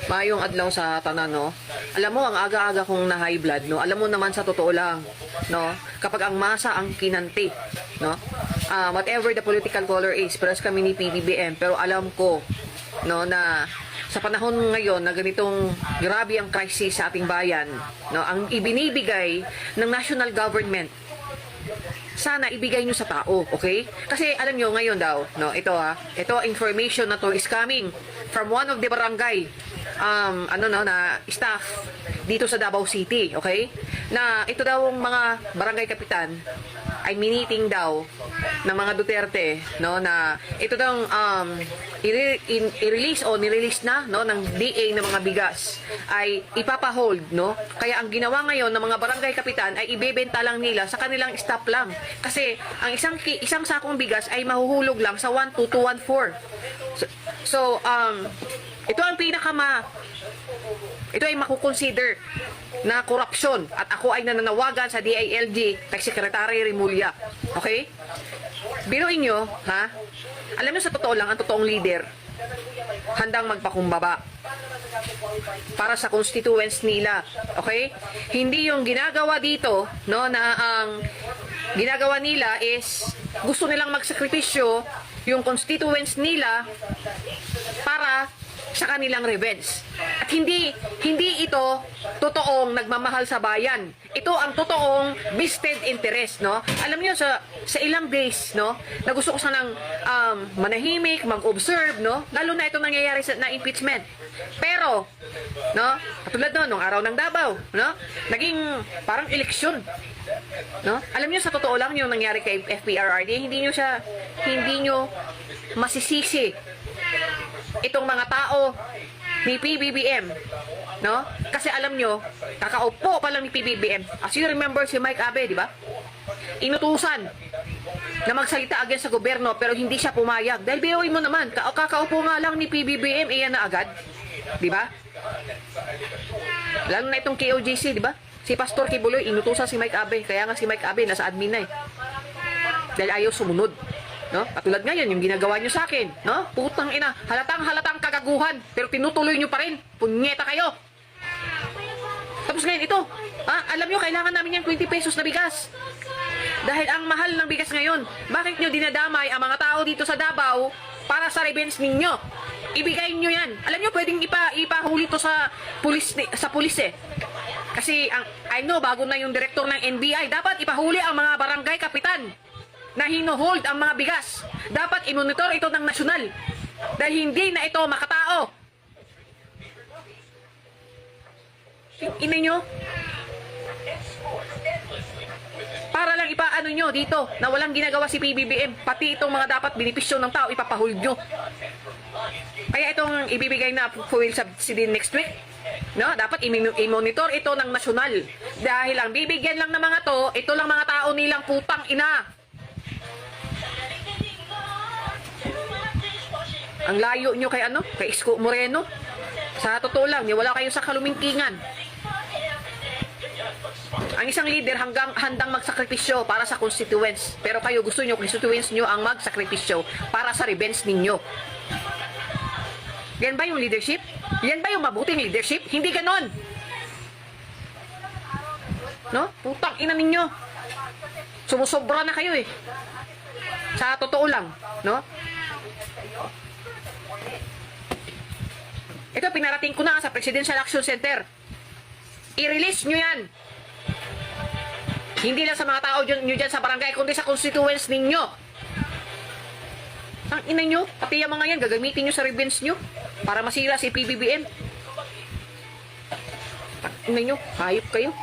Mayong adlaw sa tanan, no? Alam mo, ang aga-aga kong na high blood, no? Alam mo naman sa totoo lang, no? Kapag ang masa ang kinanti, no? Whatever the political color is, pares kami ni PBBM, pero alam ko, no, na sa panahon ngayon na ganitong grabe ang crisis sa ating bayan, no? Ang ibinibigay ng national government, sana ibigay nyo sa tao, okay? Kasi alam nyo ngayon daw, no, ito information na to is coming from one of the barangay na staff dito sa Davao City, okay? Na ito daw mga barangay kapitan ay miniting daw ng mga Duterte, no, na ito daw i-release o nirelease na, no, ng DA ng mga bigas ay ipapahold, no? Kaya ang ginawa ngayon ng mga barangay kapitan ay ibebenta lang nila sa kanilang staff lang. Kasi ang isang sakong bigas ay mahuhulog lang sa 1 to 214. So ito ang ito ay makukonsider na korupsyon at ako ay nananawagan sa DILG kay Secretary Remulla. Okay? Biruin nyo, ha? Alam nyo sa totoo lang, ang totoong leader handang magpakumbaba para sa constituents nila. Okay? Hindi yung ginagawa dito, no, na ang ginagawa nila is gusto nilang magsakripisyo yung constituents nila para sa kanilang revenge. At hindi ito totoong nagmamahal sa bayan. Ito ang totoong vested interest, no? Alam niyo sa ilang days, no, na gusto ko sanang manahimik, mag-observe, no? Lalo na ito nangyayari na impeachment. Pero, no, katulad nung araw ng Davao, no? Naging parang eleksyon. No? Alam niyo sa totoo lang yung nangyari kay FPRRD, hindi niyo masisisi itong mga tao ni PBBM, no? Kasi alam nyo, kakaupo pa lang ni PBBM. As you remember si Mike Abe, di ba? Inutusan na magsalita against sa gobyerno pero hindi siya pumayag. Dahil biruin mo naman, kakaupo nga lang ni PBBM, iyan na agad. Di ba? Lalo na itong KOJC, di ba? Si Pastor Kibuloy, inutusan si Mike Abe. Kaya nga si Mike Abe, nasa admin na eh. Dahil ayaw sumunod. No? Katulad ngayon, yung ginagawa nyo sa akin, no? Putang ina, halatang kagaguhan, pero tinutuloy nyo pa rin. Punyeta kayo. Tapos ngayon, ito, alam nyo, kailangan namin yung 20 pesos na bigas. Dahil ang mahal ng bigas ngayon, bakit nyo dinadamay ang mga tao dito sa Davao para sa revenge ninyo? Ibigay nyo yan. Alam nyo, pwedeng ipahuli to sa pulis eh. Kasi, I know, bago na yung direktor ng NBI, dapat ipahuli ang mga barangay kapitan na hino-hold ang mga bigas. Dapat i-monitor ito ng nasyonal. Dahil hindi na ito makatao. Ina nyo? Para lang ipaano nyo dito na walang ginagawa si PBBM. Pati itong mga dapat benepisyo ng tao, ipapahold nyo. Kaya itong ibibigay na fuel subsidy next week, no? Dapat i-monitor ito ng nasyonal. Dahil ang bibigyan lang ng mga to, ito lang mga tao nilang putang ina. Ang layo nyo kay Isko Moreno. Sa totoo lang, wala kayo sa kalumingkingan. Ang isang leader handang magsakripisyo para sa constituents. Pero kayo gusto nyo, constituents nyo ang magsakripisyo para sa revenge ninyo. Yan ba yung leadership? Yan ba yung mabuting leadership? Hindi ganon. No? Putang ina ninyo. Sumusobra na kayo eh. Sa totoo lang, no? Ito, pinarating ko na sa Presidential Action Center. I-release nyo yan. Hindi lang sa mga tao nyo dyan sa barangay, kundi sa constituents ninyo. Ang ina nyo, pati yung mga yan, gagamitin nyo sa revenge nyo para masira si PBBM. Ang ina nyo, hayop kayo.